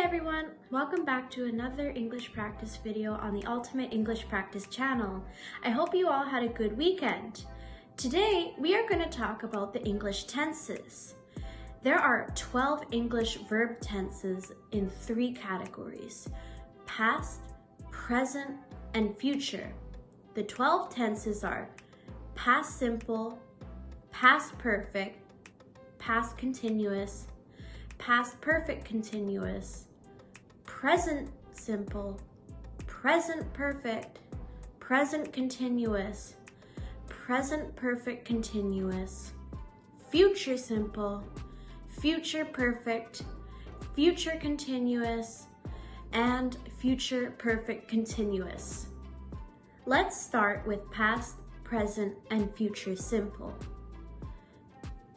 everyone, welcome back to another English practice video on the Ultimate English Practice channel. I hope you all had a good weekend. Today, we are going to talk about the English tenses. There are 12 English verb tenses in 3 categories: past, present, and future. The 12 tenses are past simple, past perfect, past continuous, past perfect continuous, present simple, present perfect, present continuous, present perfect continuous, future simple, future perfect, future continuous, and future perfect continuous. Let's start with past, present, and future simple.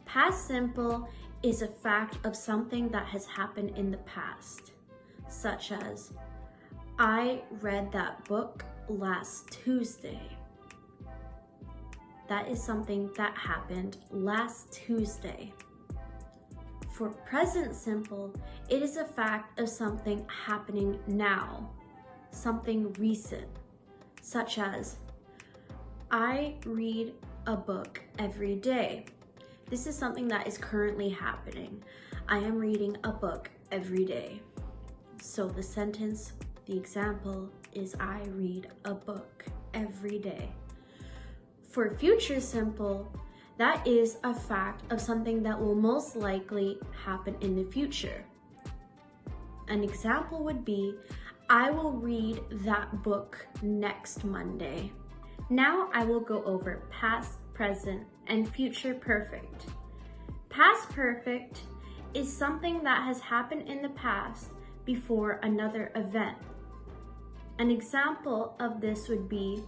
Past simple is a fact of something that has happened in the past, such as, I read that book last Tuesday. That is something that happened last Tuesday. For present simple, it is a fact of something happening now, something recent, such as, I read a book every day. This is something that is currently happening. I am reading a book every day. So the sentence, the example is I read a book every day. For future simple, that is a fact of something that will most likely happen in the future. An example would be, I will read that book next Monday. Now I will go over past, present, and future perfect. Past perfect is something that has happened in the past before another event. An example of this would be,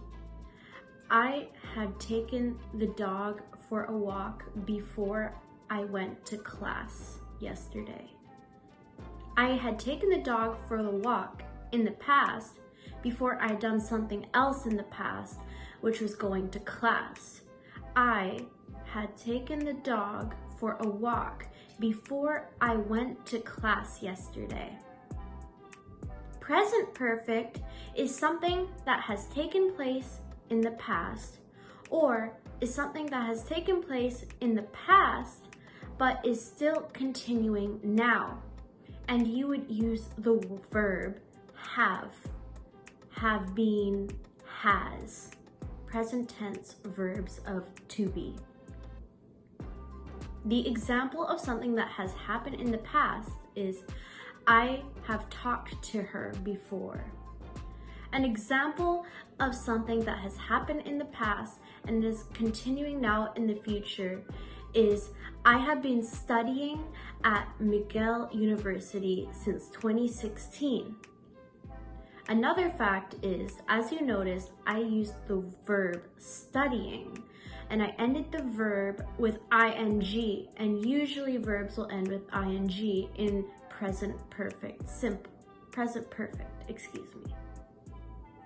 I had taken the dog for a walk before I went to class yesterday. I had taken the dog for a walk in the past before I had done something else in the past, which was going to class. I had taken the dog for a walk before I went to class yesterday. Present perfect is something that has taken place in the past, or is something that has taken place in the past but is still continuing now. And you would use the verb have been, has. Present tense verbs of to be. The example of something that has happened in the past is, I have talked to her before. An example of something that has happened in the past and is continuing now in the future is, I have been studying at McGill University since 2016. Another fact is, as you noticed, I used the verb studying, and I ended the verb with ing, and usually verbs will end with ing in present perfect.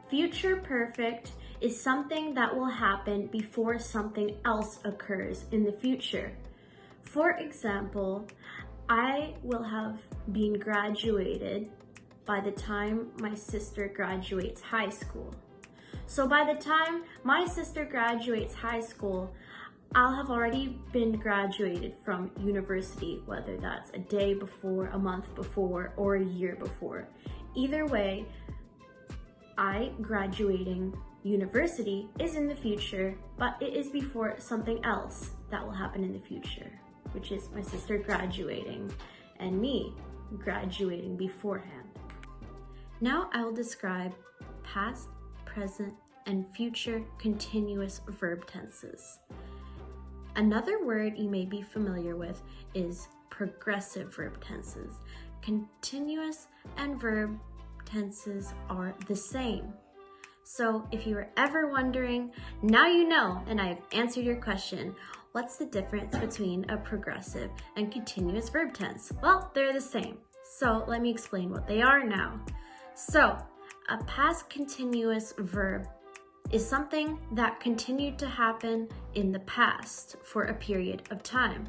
Future perfect is something that will happen before something else occurs in the future. For example, I will have been graduated by the time my sister graduates high school. So by the time my sister graduates high school, I'll have already been graduated from university, whether that's a day before, a month before, or a year before. Either way, I graduating university is in the future, but it is before something else that will happen in the future, which is my sister graduating and me graduating beforehand. Now I will describe past, present, and future continuous verb tenses. Another word you may be familiar with is progressive verb tenses. Continuous and verb tenses are the same. So if you were ever wondering, now you know, and I have answered your question. What's the difference between a progressive and continuous verb tense? Well, they're the same. So let me explain what they are now. So, a past continuous verb is something that continued to happen in the past for a period of time.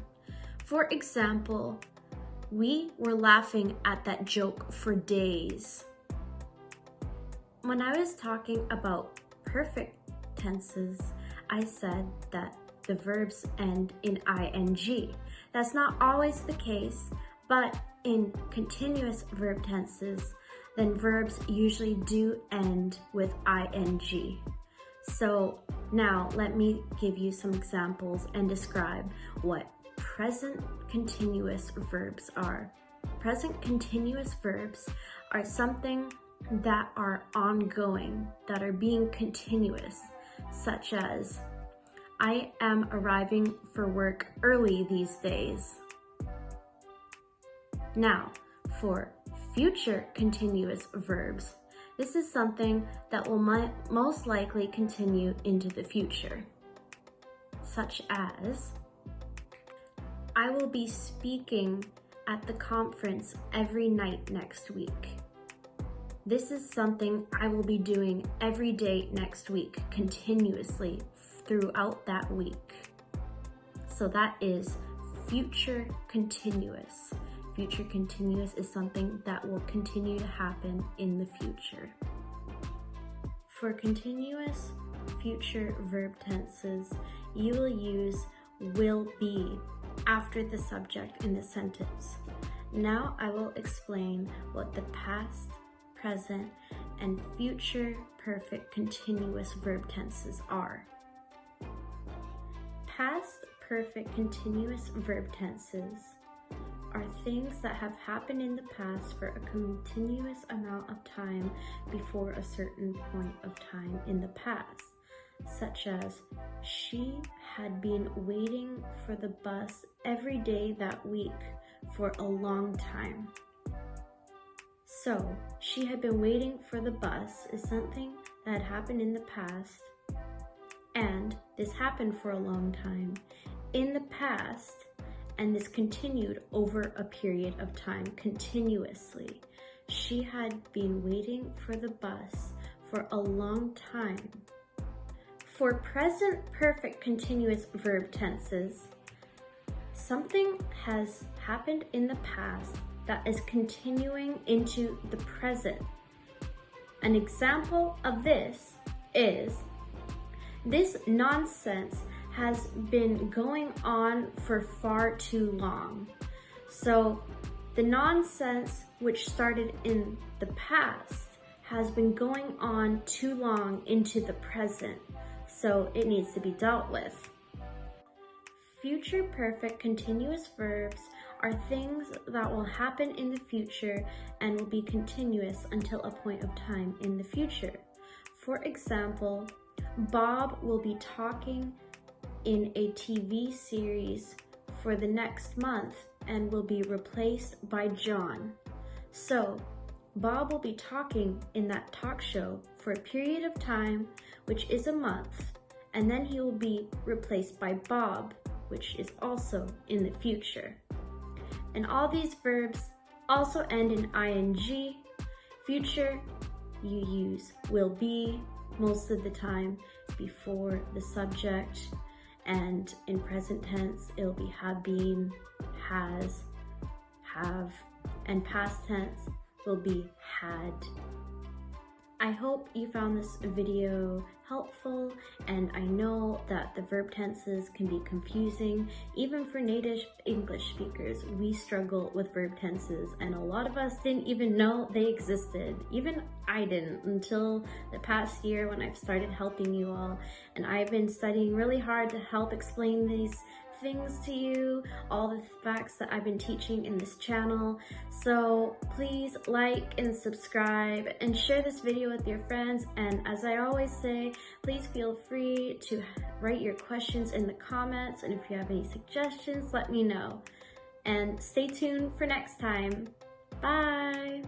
For example, We were laughing at that joke for days. When I was talking about perfect tenses, I said that the verbs end in ing. That's not always the case, but in continuous verb tenses, then verbs usually do end with ing. So now let me give you some examples and describe what present continuous verbs are. Present continuous verbs are something that are ongoing, that are being continuous, such as, I am arriving for work early these days. Now, for future continuous verbs, this is something that will most likely continue into the future, such as, I will be speaking at the conference every night next week. This is something I will be doing every day next week, continuously throughout that week. So that is future continuous. Future continuous is something that will continue to happen in the future. For continuous future verb tenses, you will use will be after the subject in the sentence. Now I will explain what the past, present, and future perfect continuous verb tenses are. Past perfect continuous verb tenses are things that have happened in the past for a continuous amount of time before a certain point of time in the past, such as, she had been waiting for the bus every day that week for a long time. So, she had been waiting for the bus is something that had happened in the past, and this happened for a long time in the past, and this continued over a period of time continuously. She had been waiting for the bus for a long time. For present perfect continuous verb tenses, something has happened in the past that is continuing into the present. An example of this is, this nonsense has been going on for far too long. So the nonsense which started in the past has been going on too long into the present, so it needs to be dealt with. Future perfect continuous verbs are things that will happen in the future and will be continuous until a point of time in the future. For example, Bob will be talking in a TV series for the next month and will be replaced by John. So, Bob will be talking in that talk show for a period of time, which is a month, and then he will be replaced by Bob, which is also in the future. And all these verbs also end in ing. Future, you use will be most of the time before the subject, and in present tense, it'll be have been, has, have, and past tense will be had. I hope you found this video helpful, and I know that the verb tenses can be confusing. Even for native English speakers, we struggle with verb tenses, and a lot of us didn't even know they existed. Even I didn't until the past year when I've started helping you all, and I've been studying really hard to help explain these things to you, all the facts that I've been teaching in this channel. So please like and subscribe and share this video with your friends. And as I always say, please feel free to write your questions in the comments, and if you have any suggestions, let me know. And stay tuned for next time. Bye!